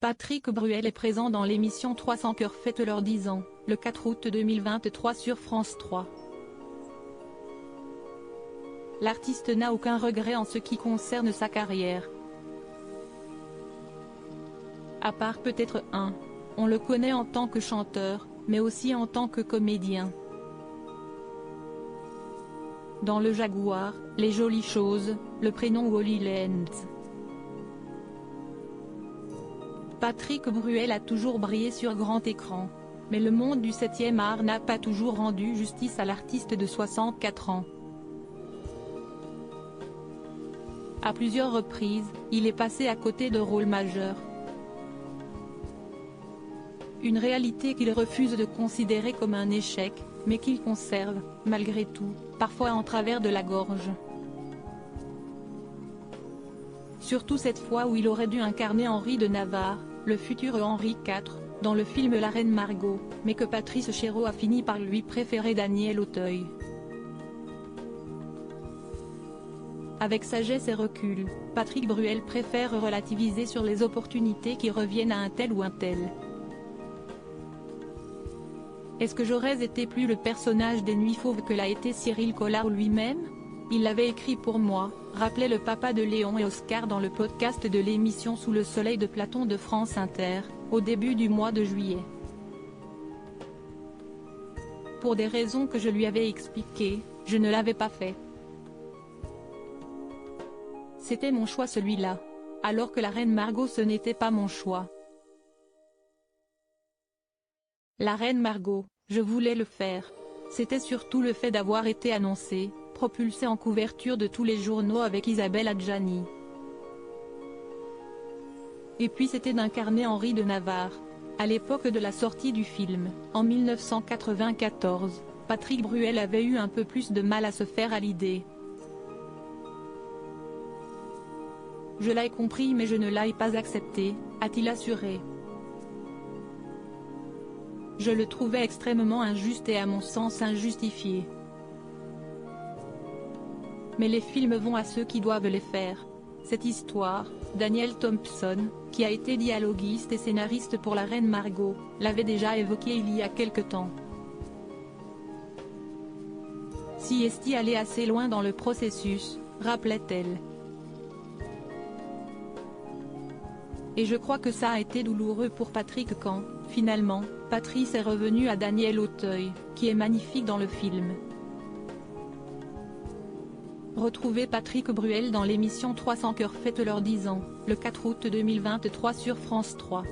Patrick Bruel est présent dans l'émission 300 cœurs fête leurs 10 ans, le 4 août 2023 sur France 3. L'artiste n'a aucun regret en ce qui concerne sa carrière. À part peut-être un. On le connaît en tant que chanteur, mais aussi en tant que comédien. Dans Le Jaguar, Les Jolies Choses, le prénom Holy Lands. Patrick Bruel a toujours brillé sur grand écran. Mais le monde du 7e art n'a pas toujours rendu justice à l'artiste de 64 ans. À plusieurs reprises, il est passé à côté de rôles majeurs. Une réalité qu'il refuse de considérer comme un échec, mais qu'il conserve, malgré tout, parfois en travers de la gorge. Surtout cette fois où il aurait dû incarner Henri de Navarre, le futur Henri IV, dans le film La Reine Margot, mais que Patrice Chéreau a fini par lui préférer Daniel Auteuil. Avec sagesse et recul, Patrick Bruel préfère relativiser sur les opportunités qui reviennent à un tel ou un tel. Est-ce que j'aurais été plus le personnage des Nuits Fauves que l'a été Cyril Collard lui-même? Il l'avait écrit pour moi, rappelait le papa de Léon et Oscar dans le podcast de l'émission Sous le soleil de Platon de France Inter, au début du mois de juillet. Pour des raisons que je lui avais expliquées, je ne l'avais pas fait. C'était mon choix celui-là. Alors que La Reine Margot ce n'était pas mon choix. La Reine Margot, je voulais le faire. C'était surtout le fait d'avoir été annoncé, propulsé en couverture de tous les journaux avec Isabelle Adjani. Et puis c'était d'incarner Henri de Navarre. À l'époque de la sortie du film, en 1994, Patrick Bruel avait eu un peu plus de mal à se faire à l'idée. Je l'ai compris mais je ne l'ai pas accepté, a-t-il assuré. Je le trouvais extrêmement injuste et à mon sens injustifié. Mais les films vont à ceux qui doivent les faire. Cette histoire, Daniel Thompson, qui a été dialoguiste et scénariste pour La Reine Margot, l'avait déjà évoquée il y a quelque temps. Si est allé assez loin dans le processus, rappelait-elle. Et je crois que ça a été douloureux pour Patrick quand, finalement, Patrice est revenu à Daniel Auteuil, qui est magnifique dans le film. Retrouvez Patrick Bruel dans l'émission 300 cœurs fête leurs 10 ans, le 4 août 2023 sur France 3.